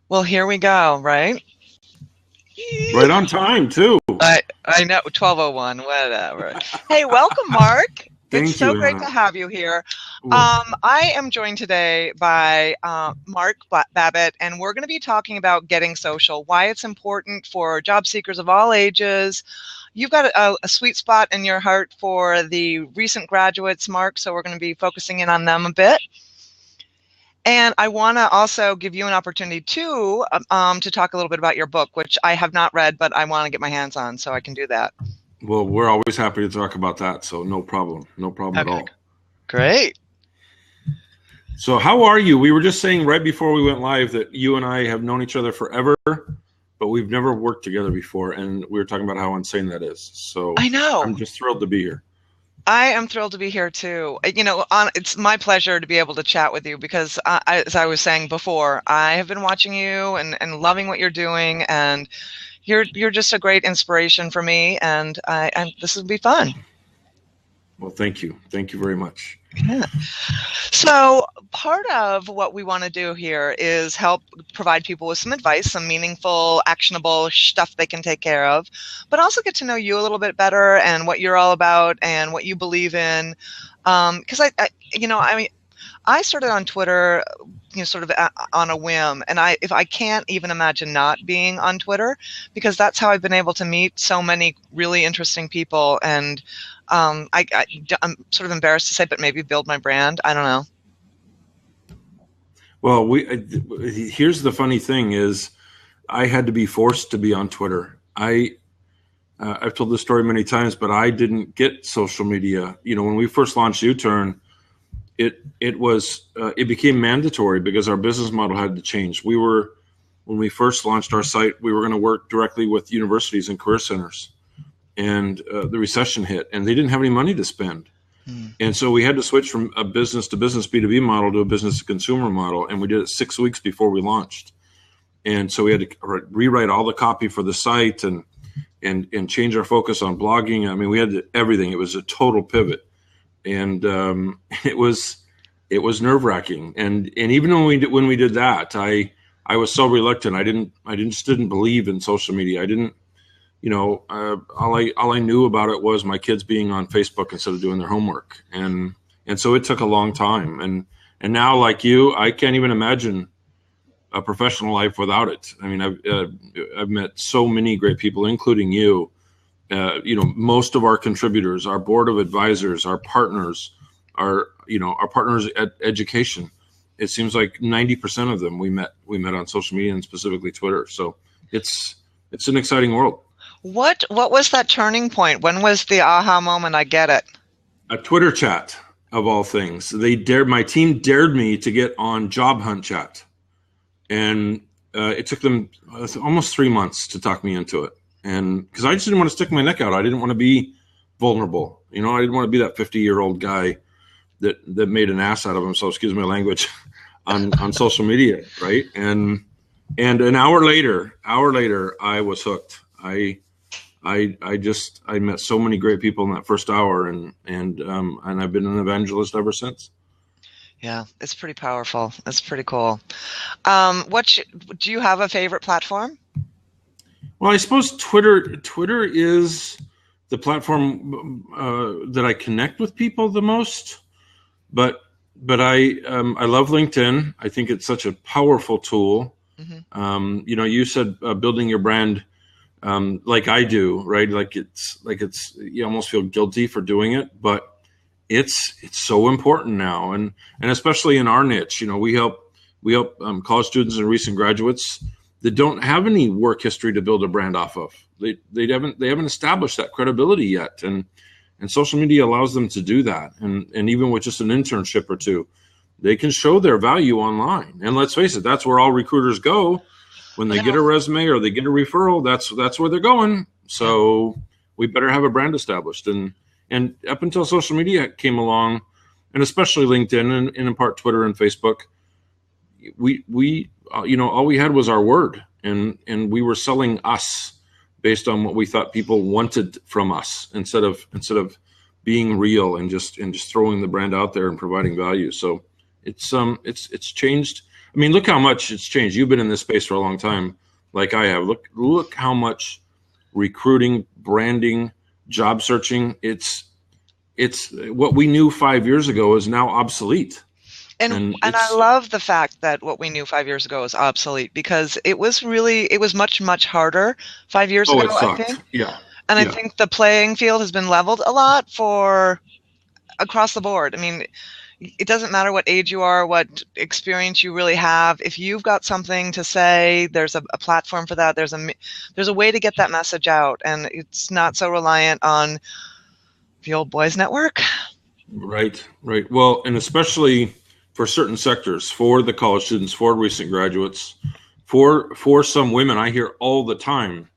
Well, here we go, right? Right on time, too. I know, 12:01, whatever. Hey, welcome, Mark. It's Thank so you, great to Anna. have you here. Well, I am joined today by Mark Babbitt, and we're going to be talking about getting social, why it's important for job seekers of all ages. You've got a sweet spot in your heart for the recent graduates, Mark, so we're going to be focusing in on them a bit. And I want to also give you an opportunity to talk a little bit about your book, which I have not read, but I want to get my hands on, so I can do that. well, we're always happy to talk about that, so no problem. No problem at Okay, all. great. So how are you? We were just saying right before we went live that you and I have known each other forever, but we've never worked together before, and we were talking about how insane that is. So I know. I'm just thrilled to be here. I am thrilled to be here too. It's my pleasure to be able to chat with you because, as I was saying before, I have been watching you and loving what you're doing, and you're just a great inspiration for me, and this will be fun. Well, thank you. Thank you very much. Yeah. So part of what we want to do here is help provide people with some advice, some meaningful, actionable stuff they can take care of, but also get to know you a little bit better and what you're all about and what you believe in. Because I started on Twitter, sort of on a whim, and if I can't even imagine not being on Twitter, because that's how I've been able to meet so many really interesting people, and I'm sort of embarrassed to say, but maybe build my brand. I don't know. Well, here's the funny thing is I had to be forced to be on Twitter. I've told this story many times, but I didn't get social media. When we first launched U-Turn, it became mandatory because our business model had to change. When we first launched our site, we were going to work directly with universities and career centers, and the recession hit, and they didn't have any money to spend. And so we had to switch from a business to business B2B model to a business to consumer model. And we did it 6 weeks before we launched. And so we had to rewrite all the copy for the site and change our focus on blogging. I mean, we had everything. It was a total pivot. And it was nerve-wracking. And even when we did that, I was so reluctant. I just didn't believe in social media. I didn't. All I knew about it was my kids being on Facebook instead of doing their homework, and so it took a long time. And now, like you, I can't even imagine a professional life without it. I mean, I've met so many great people, including you. Most of our contributors, our board of advisors, our partners, our partners at education. It seems like 90% of them we met on social media and specifically Twitter. So it's an exciting world. What was that turning point? When was the aha moment? I get it. A Twitter chat of all things. My team dared me to get on Job Hunt Chat, and it took them almost 3 months to talk me into it. And because I just didn't want to stick my neck out, I didn't want to be vulnerable. I didn't want to be that 50-year-old guy that made an ass out of himself. Excuse my language, on social media, right? And an hour later, I was hooked. I met so many great people in that first hour, and I've been an evangelist ever since. Yeah, it's pretty powerful. It's pretty cool. Do you have a favorite platform? Well, I suppose Twitter is the platform that I connect with people the most, but I love LinkedIn. I think it's such a powerful tool. Mm-hmm. You said building your brand. Like I do, right? Like it's you almost feel guilty for doing it, but it's so important now, and especially in our niche. We help college students and recent graduates that don't have any work history to build a brand off of. They haven't established that credibility yet, and social media allows them to do that. And even with just an internship or two, they can show their value online. And let's face it, that's where all recruiters go. When they get a resume or they get a referral, that's where they're going. So we better have a brand established. And up until social media came along, and especially LinkedIn and in part Twitter and Facebook, we all we had was our word, and we were selling us based on what we thought people wanted from us instead of being real and just throwing the brand out there and providing value. So it's changed. I mean, look how much it's changed. You've been in this space for a long time, like I have. Look how much recruiting, branding, job searching. It's what we knew 5 years ago is now obsolete. And I love the fact that what we knew 5 years ago is obsolete, because it was much harder 5 years Oh, ago, it I sucked. think. Yeah. And I Yeah. think the playing field has been leveled a lot for across the board. I mean, it doesn't matter what age you are, what experience you really have. If you've got something to say, there's a platform for that. There's a way to get that message out, and it's not so reliant on the old boys network. Right. Right. Well, and especially for certain sectors, for the college students, for recent graduates, for some women, I hear all the time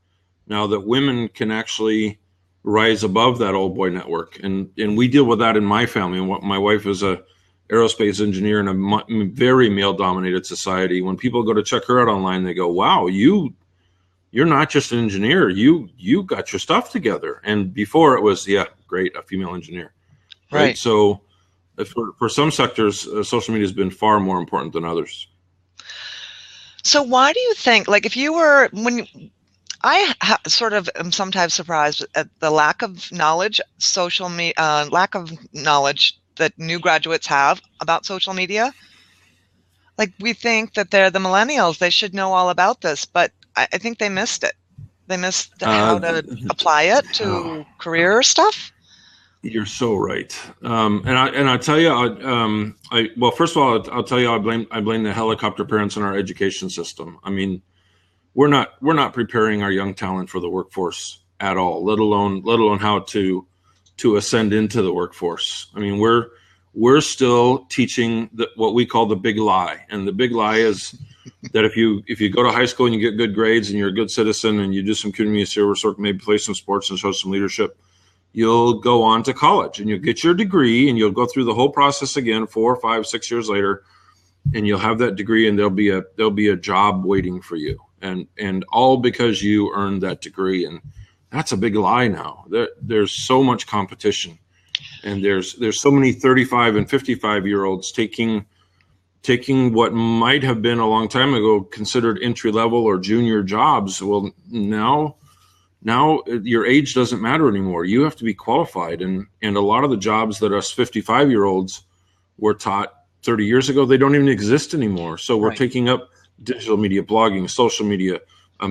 now that women can actually rise above that old boy network, and we deal with that in my family. And what my wife is a aerospace engineer in a very male dominated society. When people go to check her out online, they go, "Wow, you're not just an engineer. You got your stuff together." And before it was, yeah, great, a female engineer, right? So for some sectors, social media has been far more important than others. So why do you think, like, if you were, when sort of am sometimes surprised at the lack of knowledge, lack of knowledge that new graduates have about social media. Like, we think that they're the millennials, they should know all about this, but I think they missed it. They missed how to apply it to career stuff. You're so right, and I tell you, well, first of all, I'll tell you, I blame the helicopter parents in our education system. I mean, we're not preparing our young talent for the workforce at all, let alone how to ascend into the workforce. I mean, we're still teaching what we call the big lie, and the big lie is that if you go to high school and you get good grades and you're a good citizen and you do some community service work, maybe play some sports and show some leadership, you'll go on to college and you'll get your degree and you'll go through the whole process again 4, 5, 6 years later, and you'll have that degree and there'll be a job waiting for you, and all because you earned that degree. And that's a big lie now. There's so much competition, and there's so many 35 and 55-year-olds taking what might have been a long time ago considered entry level or junior jobs. Well, now your age doesn't matter anymore. You have to be qualified, and a lot of the jobs that us 55-year-olds were taught 30 years ago, they don't even exist anymore. So we're taking up digital media, blogging, social media,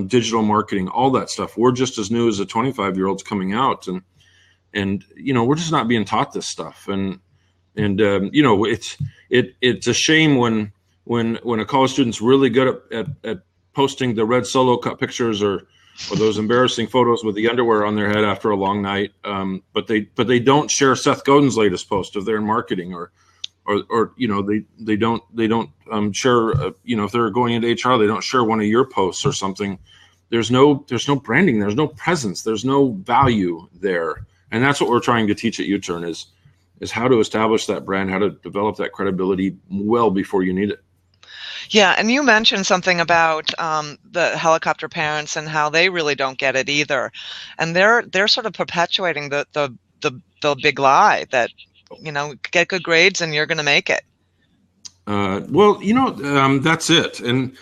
digital marketing, all that stuff. We're just as new as the 25-year-olds coming out, and we're just not being taught this stuff. And it's a shame when a college student's really good at posting the red solo cut pictures or those embarrassing photos with the underwear on their head after a long night, but they don't share Seth Godin's latest post of their marketing, or they don't share, if they're going into HR, they don't share one of your posts or something. There's no branding, there's no presence, there's no value there. And that's what we're trying to teach at U-Turn is how to establish that brand, how to develop that credibility well before you need it. Yeah, and you mentioned something about the helicopter parents and how they really don't get it either, and they're sort of perpetuating the big lie that get good grades and you're going to make it. That's it, and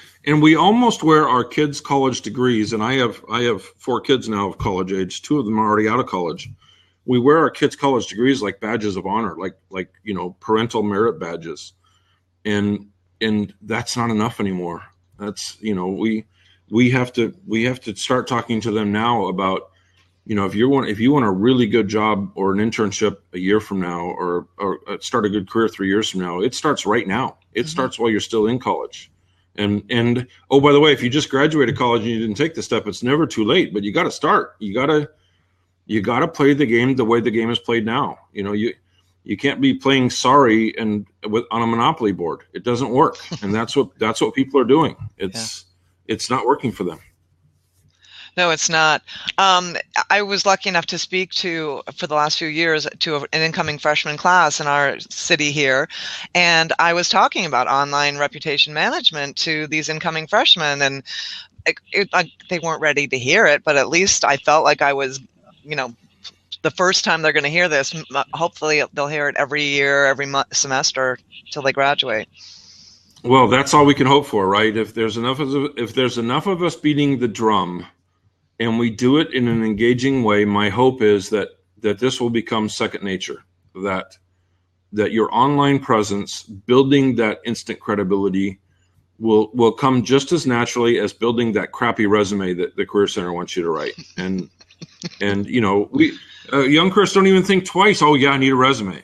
we almost wear our kids' college degrees, and I have 4 kids now of college age. 2 of them are already out of college. We wear our kids' college degrees like badges of honor, like parental merit badges, and that's not enough anymore. That's we have to start talking to them now about if you want a really good job or an internship a year from now, or start a good career 3 years from now, it starts right now. It starts while you're still in college. And oh, by the way, if you just graduated college and you didn't take the step, it's never too late. But you got to start. You got to play the game the way the game is played now. You can't be playing sorry and on a Monopoly board. It doesn't work, and that's what people are doing. It's not working for them. No, it's not. I was lucky enough to speak for the last few years, to an incoming freshman class in our city here, and I was talking about online reputation management to these incoming freshmen, and they weren't ready to hear it, but at least I felt like I was, the first time they're going to hear this. Hopefully they'll hear it every year, every semester till they graduate. Well, that's all we can hope for, right? If there's enough of us beating the drum, and we do it in an engaging way, my hope is that this will become second nature. That your online presence, building that instant credibility, will come just as naturally as building that crappy resume that the Career Center wants you to write. And we young Chris don't even think twice. Oh yeah, I need a resume,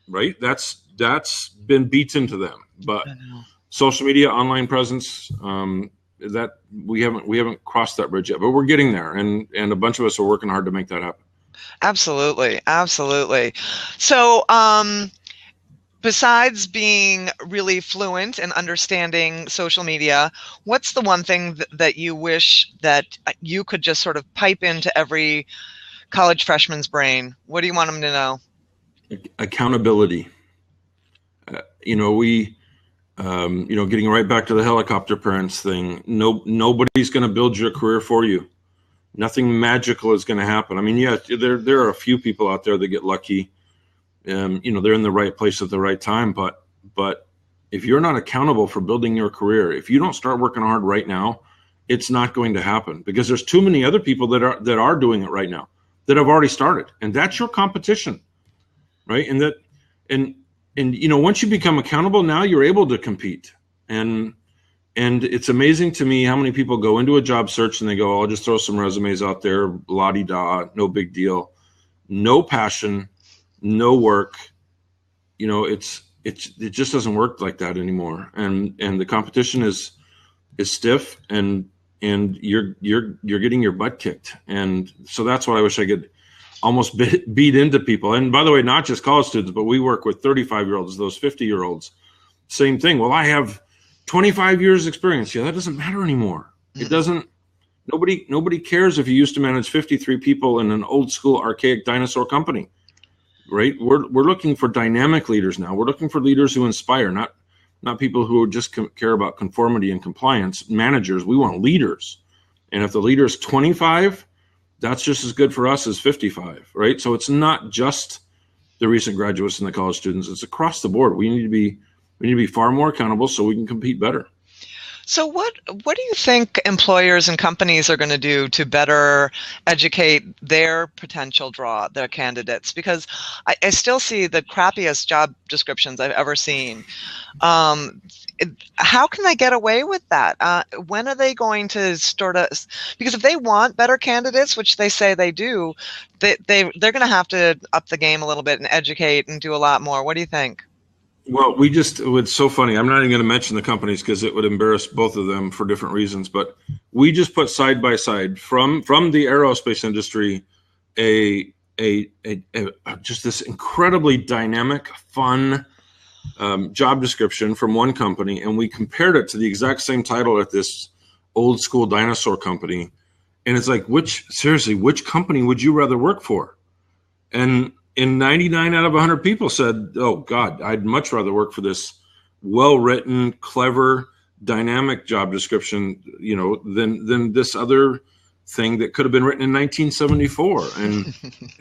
right? That's been beaten to them. But social media, online presence, that we haven't crossed that bridge yet, but we're getting there, and a bunch of us are working hard to make that happen. Absolutely, absolutely. So, besides being really fluent and understanding social media, what's the one thing that you wish that you could just sort of pipe into every college freshman's brain? What do you want them to know? Accountability. Getting right back to the helicopter parents thing. Nobody's going to build your career for you. Nothing magical is going to happen. I mean, yeah, there are a few people out there that get lucky. They're in the right place at the right time. But if you're not accountable for building your career, if you don't start working hard right now, it's not going to happen, because there's too many other people that are doing it right now, that have already started, and that's your competition, right? And once you become accountable, now you're able to compete. And it's amazing to me how many people go into a job search and they go, I'll just throw some resumes out there, la-di-da, no big deal. No passion, no work. It just doesn't work like that anymore. And the competition is stiff, and you're getting your butt kicked. And so that's what I wish I could almost beat into people. And by the way, not just college students, but we work with 35-year-olds, those 50-year-olds. Same thing. Well, I have 25 years experience. Yeah, that doesn't matter anymore. It doesn't. Nobody cares if you used to manage 53 people in an old school archaic dinosaur company, right? We're looking for dynamic leaders now. We're looking for leaders who inspire, not people who just care about conformity and compliance. Managers, we want leaders. And if the leader is 25, that's just as good for us as 55, right? So it's not just the recent graduates and the college students. It's across the board. We need to be far more accountable so we can compete better. So what do you think employers and companies are going to do to better educate their potential their candidates? Because I still see the crappiest job descriptions I've ever seen. How can they get away with that? When are they going to because if they want better candidates, which they say they do, they're going to have to up the game a little bit and educate and do a lot more. What do you think? Well, it's so funny. I'm not even going to mention the companies because it would embarrass both of them for different reasons. But we just put side by side from the aerospace industry, just this incredibly dynamic, fun job description from one company, and we compared it to the exact same title at this old school dinosaur company. And it's like, which company would you rather work for? And 99 out of 100 people said, oh God, I'd much rather work for this well-written, clever, dynamic job description, than this other thing that could have been written in 1974. And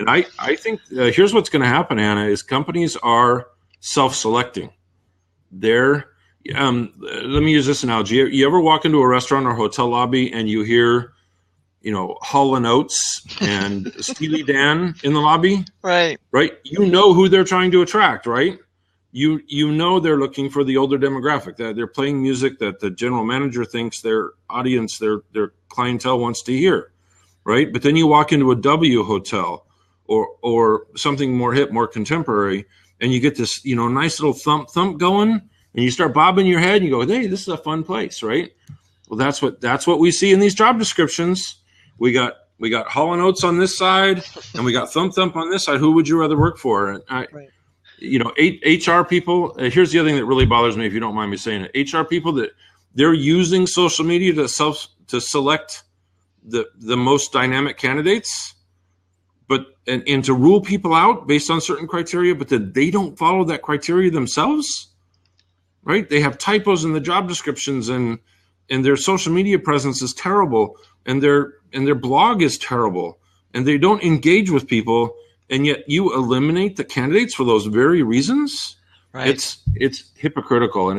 I think here's what's going to happen, Hannah, is companies are self-selecting. Let me use this analogy. You ever walk into a restaurant or hotel lobby and you hear, Hall & Oates and Steely Dan in the lobby? Right. You know who they're trying to attract, right? You know they're looking for the older demographic. That they're playing music that the general manager thinks their audience, their clientele wants to hear, right? But then you walk into a W hotel or something more hip, more contemporary, and you get this, nice little thump going, and you start bobbing your head and you go, hey, this is a fun place, right? Well, that's what we see in these job descriptions. We got Hall & Oates on this side, and we got thump on this side. Who would you rather work for? And HR people. Here's the other thing that really bothers me, if you don't mind me saying it. HR people, that they're using social media to select the most dynamic candidates, and to rule people out based on certain criteria, but then they don't follow that criteria themselves, right? They have typos in the job descriptions, and their social media presence is terrible, and their blog is terrible, and they don't engage with people, and yet you eliminate the candidates for those very reasons. Right. It's hypocritical, and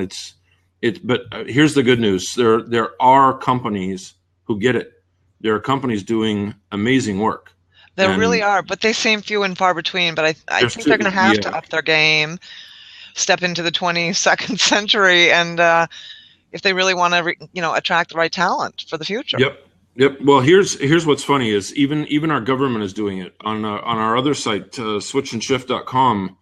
But here's the good news: there are companies who get it. There are companies doing amazing work, There really and are, but they seem few and far between. But I there's think they're going two. to have to Yeah. up their game, step into the 22nd century, and if they really want to, attract the right talent for the future. Yep. Yep. Well, here's what's funny is even our government is doing it on our other site, switchandshift.com.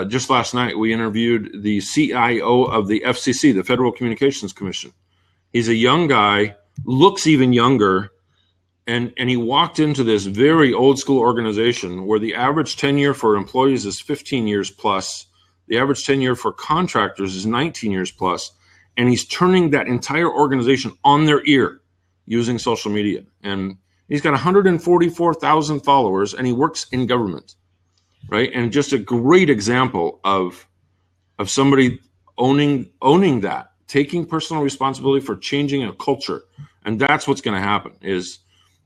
Just last night, we interviewed the CIO of the FCC, the Federal Communications Commission. He's a young guy, looks even younger, and he walked into this very old school organization where the average tenure for employees is 15 years plus. The average tenure for contractors is 19 years plus, and he's turning that entire organization on their ear using social media. And he's got 144,000 followers, and he works in government, right? And just a great example of somebody owning that, taking personal responsibility for changing a culture. And that's what's going to happen is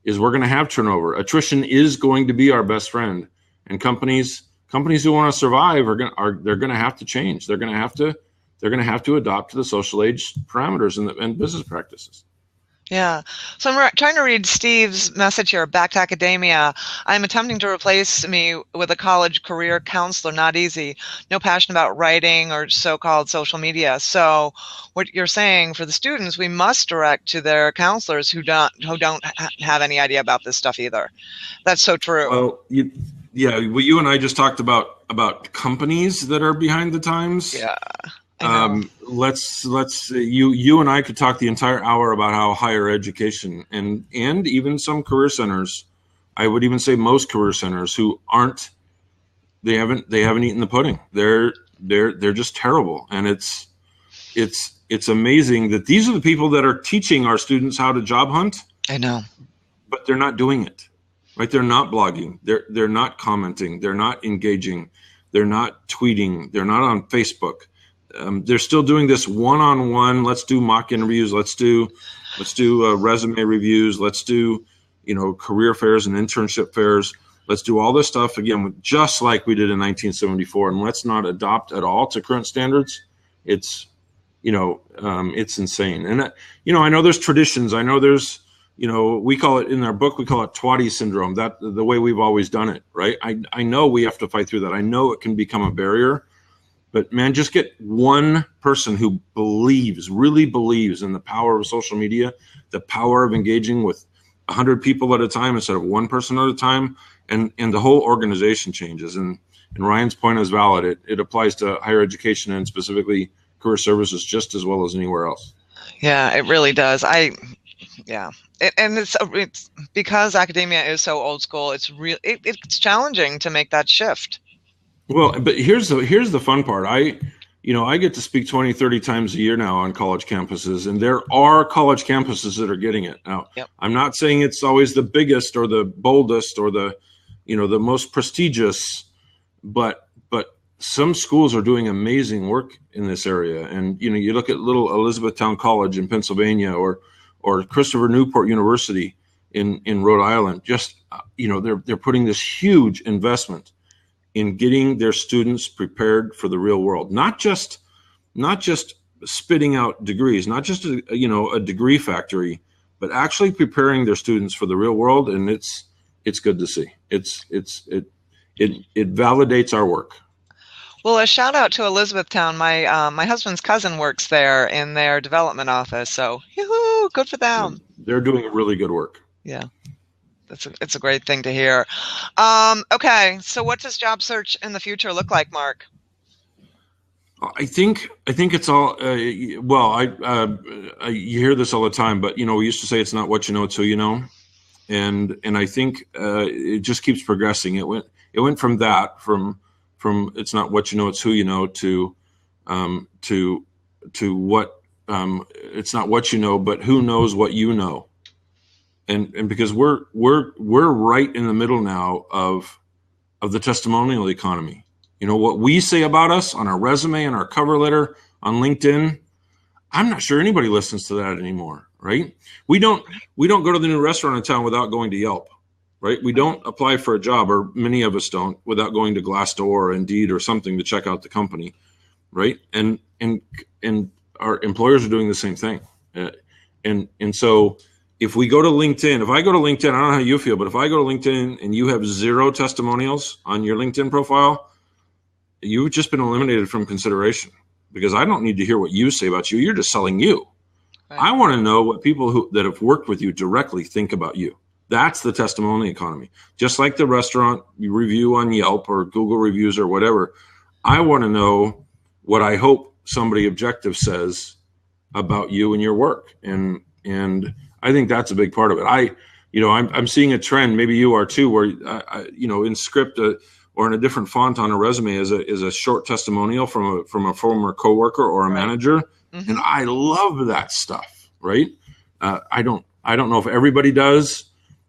we're going to have turnover. Attrition is going to be our best friend, and companies who want to survive they're going to have to change. They're going to have to adopt to the social age parameters and business practices. Yeah. So I'm trying to read Steve's message here, back to academia. I'm attempting to replace me with a college career counselor. Not easy. No passion about writing or so-called social media. So what you're saying for the students, we must direct to their counselors who don't have any idea about this stuff either. That's so true. Well, you and I just talked about companies that are behind the times. Yeah. Let's you and I could talk the entire hour about how higher education and even some career centers, I would even say most career centers who they haven't eaten the pudding. They're just terrible. And it's amazing that these are the people that are teaching our students how to job hunt. I know. But they're not doing it. Right? They're not blogging. They're not commenting. They're not engaging. They're not tweeting. They're not on Facebook. They're still doing this one-on-one. Let's do mock interviews. Let's do resume reviews. Let's do career fairs and internship fairs. Let's do all this stuff again, just like we did in 1974. And let's not adopt at all to current standards. It's insane. And I know there's traditions. I know there's we call it in our book. We call it twatty syndrome. That the way we've always done it. Right. I know we have to fight through that. I know it can become a barrier. But man, just get one person who really believes in the power of social media, the power of engaging with 100 people at a time instead of one person at a time, and the whole organization changes. And Ryan's point is valid. It applies to higher education and specifically career services just as well as anywhere else. Yeah, it really does. It's because academia is so old school. It's challenging to make that shift. Well, but here's the fun part. I get to speak 20, 30 times a year now on college campuses, and there are college campuses that are getting it. Now, yep. I'm not saying it's always the biggest or the boldest or the most prestigious, but some schools are doing amazing work in this area. And, you look at little Elizabethtown College in Pennsylvania or Christopher Newport University in Rhode Island. Just, they're putting this huge investment in getting their students prepared for the real world, not just spitting out degrees, not just a degree factory, but actually preparing their students for the real world. And it's good to see. It validates our work. Well, a shout out to Elizabethtown. My husband's cousin works there in their development office. So, yoo-hoo, good for them. They're doing really good work. Yeah. It's a great thing to hear. Okay, so what does job search in the future look like, Mark? I think it's all you hear this all the time, but we used to say it's not what you know, it's who you know, and I think it just keeps progressing. It went from it's not what you know, it's who you know to what it's not what you know, but who knows what you know. And because we're right in the middle now of the testimonial economy. What we say about us on our resume and our cover letter on LinkedIn, I'm not sure anybody listens to that anymore, right? We don't go to the new restaurant in town without going to Yelp, right? We don't apply for a job, or many of us don't, without going to Glassdoor or Indeed or something to check out the company, right? And our employers are doing the same thing. And so if we go to LinkedIn, if I go to LinkedIn, I don't know how you feel, but if I go to LinkedIn and you have 0 testimonials on your LinkedIn profile, you've just been eliminated from consideration, because I don't need to hear what you say about you. You're just selling you. Right. I want to know what people that have worked with you directly think about you. That's the testimony economy. Just like the restaurant review on Yelp or Google reviews or whatever, I want to know what I hope somebody objective says about you and your work. And I think that's a big part of it. I'm seeing a trend, maybe you are too, where, in script or in a different font on a resume is a short testimonial from a former coworker or a manager. Mm-hmm. And I love that stuff, right? I don't know if everybody does.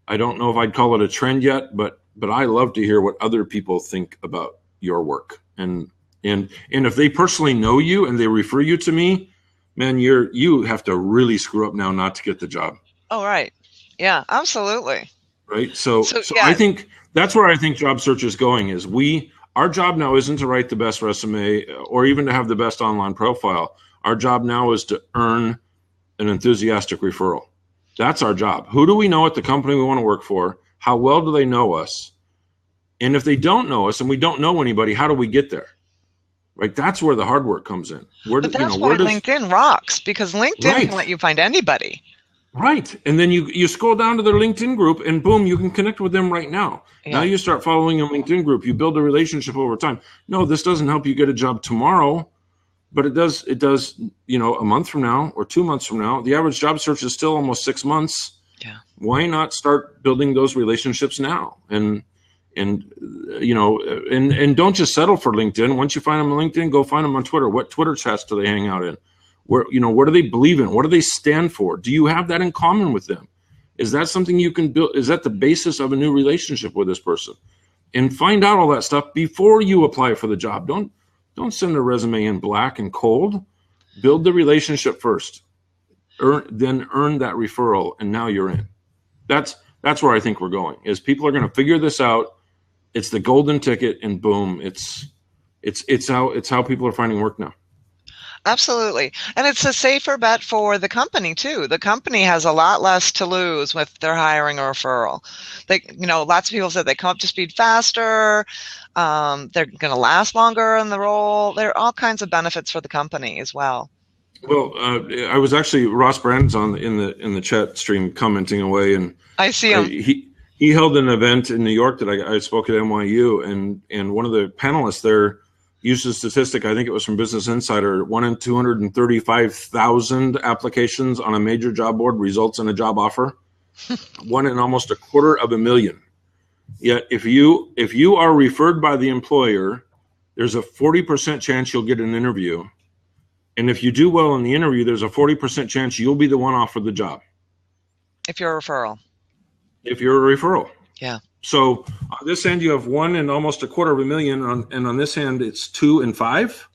I don't know if I'd call it a trend yet, but I love to hear what other people think about your work. And if they personally know you and they refer you to me, man, you have to really screw up now not to get the job. Oh, right. Yeah, absolutely. Right. So yeah. I think that's where I think job search is going, is our job now isn't to write the best resume or even to have the best online profile. Our job now is to earn an enthusiastic referral. That's our job. Who do we know at the company we want to work for? How well do they know us? And if they don't know us and we don't know anybody, how do we get there? Right. That's where the hard work comes in. But that's why LinkedIn rocks, because LinkedIn can let you find anybody. Right. And then you scroll down to their LinkedIn group and boom, you can connect with them right now. Yeah. Now you start following a LinkedIn group. You build a relationship over time. No, this doesn't help you get a job tomorrow, but it does, a month from now or 2 months from now. The average job search is still almost 6 months. Yeah. Why not start building those relationships now? And don't just settle for LinkedIn. Once you find them on LinkedIn, go find them on Twitter. What Twitter chats do they hang out in? What do they believe in? What do they stand for? Do you have that in common with them? Is that something you can build? Is that the basis of a new relationship with this person? And find out all that stuff before you apply for the job. Don't send a resume in black and cold. Build the relationship first. Then earn that referral, and now you're in. That's where I think we're going. Is people are going to figure this out. It's the golden ticket, and boom, it's how people are finding work now. Absolutely. And it's a safer bet for the company too. The company has a lot less to lose with their hiring a referral. Lots of people said they come up to speed faster. They're going to last longer in the role. There are all kinds of benefits for the company as well. Well, I was actually, Ross Brandon's in the chat stream commenting away, and I see him. He held an event in New York that I spoke at NYU, and one of the panelists there used a statistic, I think it was from Business Insider, 1 in 235,000 applications on a major job board results in a job offer. 1 in almost 250,000. Yet if you are referred by the employer, there's a 40% chance you'll get an interview. And if you do well in the interview, there's a 40% chance you'll be the one offered the job. If you're a referral. Yeah. So on this end, you have 1 in almost 250,000, and on this end, it's 2 in 5.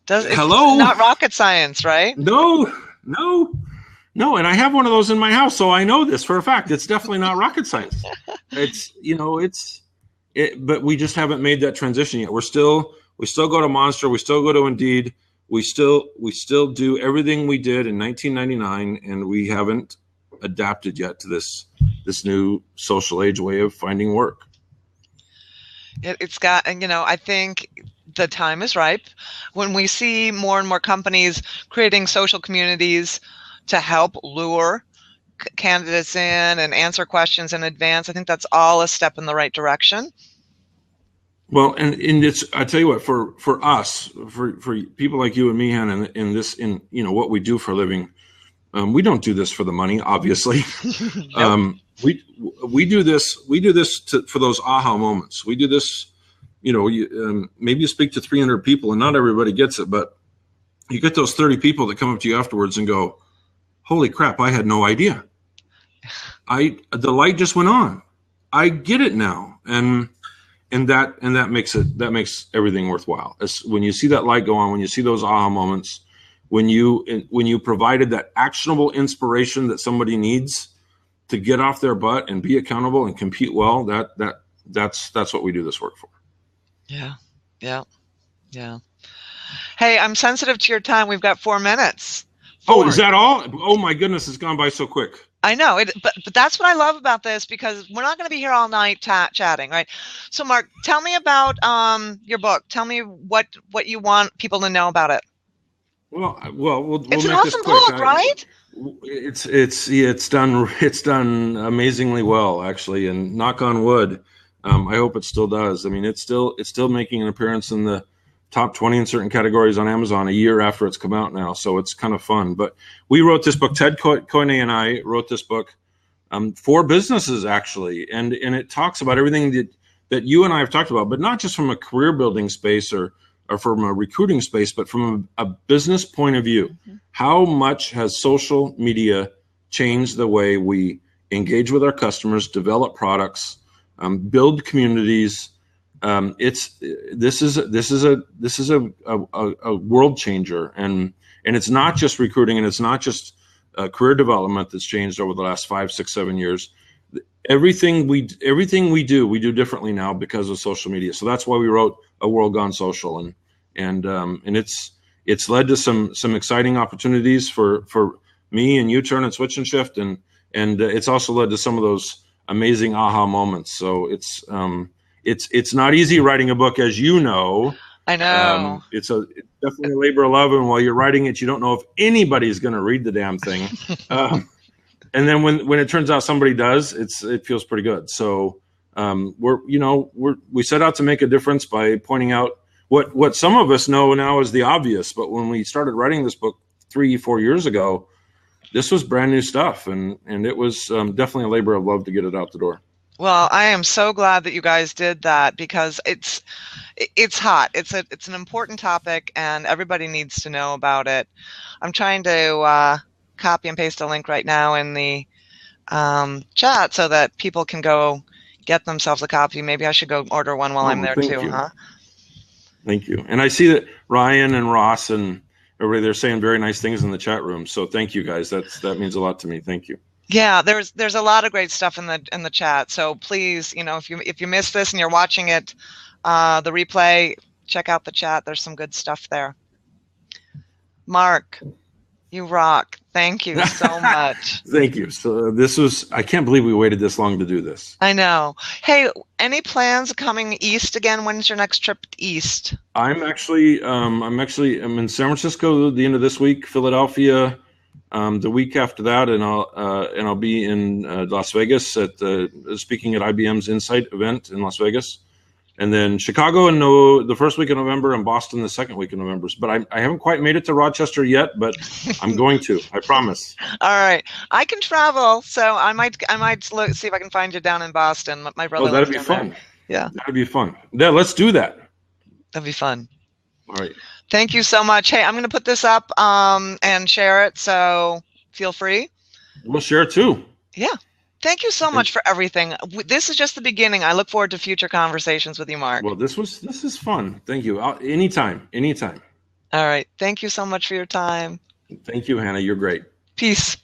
Hello? It's not rocket science, right? No. And I have one of those in my house, so I know this for a fact. It's definitely not rocket science. But we just haven't made that transition yet. We still go to Monster. We still go to Indeed. We still do everything we did in 1999, and we haven't adapted yet to this new social age way of finding work. It's got, I think the time is ripe when we see more and more companies creating social communities to help lure candidates in and answer questions in advance. I think that's all a step in the right direction. Well, and it's, I tell you what, for us, for people like you and me, Hannah, in what we do for a living, we don't do this for the money, obviously. Nope. We do this for those aha moments. We do this, maybe you speak to 300 people and not everybody gets it, but you get those 30 people that come up to you afterwards and go, holy crap, I had no idea. The light just went on. I get it now. And that makes everything worthwhile. When you see that light go on, when you see those aha moments, when you provided that actionable inspiration that somebody needs to get off their butt and be accountable and compete well, that's what we do this work for. Yeah. Hey, I'm sensitive to your time. We've got 4 minutes. Oh, is 4. that all? Oh my goodness, it's gone by so quick. I know it, but that's what I love about this because we're not going to be here all night chatting, right? So, Mark, tell me about your book. Tell me what you want people to know about it. Well, we'll It's an make this awesome quick. book, right? It's done amazingly well, actually, and knock on wood. I hope it still does. I mean, it's still making an appearance in the top 20 in certain categories on Amazon a year after it's come out now. So it's kind of fun. But we wrote this book. Ted Koine and I wrote this book for businesses, actually, and it talks about everything that you and I have talked about, but not just from a career building space or from a recruiting space, but from a business point of view. Mm-hmm. How much has social media changed the way we engage with our customers, develop products, build communities? This is a world changer, and it's not just recruiting, and it's not just career development that's changed over the last 5, 6, 7 years. Everything we do differently now because of social media. So that's why we wrote A World Gone Social, and it's led to some exciting opportunities for me and you, Turn and Switch and Shift, and it's also led to some of those amazing aha moments. So it's not easy writing a book, as you know. I know. It's definitely a labor of love, and while you're writing it, you don't know if anybody's going to read the damn thing. And then when it turns out somebody does, it feels pretty good. So we set out to make a difference by pointing out what some of us know now is the obvious. But when we started writing this book 3-4 years ago, this was brand new stuff, and it was definitely a labor of love to get it out the door. Well, I am so glad that you guys did that because it's hot. It's an important topic, and everybody needs to know about it. I'm trying to copy and paste a link right now in the chat so that people can go get themselves a copy. Maybe I should go order one while I'm there too, huh? Thank you. And I see that Ryan and Ross and everybody, they're saying very nice things in the chat room. So thank you guys. That means a lot to me. Thank you. Yeah, there's a lot of great stuff in the chat. So please, if you missed this and you're watching it, the replay, check out the chat. There's some good stuff there. Mark, you rock. Thank you so much. Thank you. So I can't believe we waited this long to do this. I know. Hey, any plans coming east again? When's your next trip east? I'm in San Francisco the end of this week, Philadelphia the week after that, and I'll be in Las Vegas speaking at IBM's Insight event in Las Vegas. And then Chicago in the first week of November, and Boston the second week of November. But I haven't quite made it to Rochester yet, but I'm going to. I promise. All right, I can travel, so I might see if I can find you down in Boston. My brother. Oh, that'd be fun. There. Yeah, that'd be fun. Yeah, let's do that. That'd be fun. All right. Thank you so much. Hey, I'm going to put this up and share it. So feel free. We'll share it too. Yeah. Thank you so much for everything. This is just the beginning. I look forward to future conversations with you, Mark. Well, this is fun. Thank you. Anytime. All right. Thank you so much for your time. Thank you, Hannah. You're great. Peace.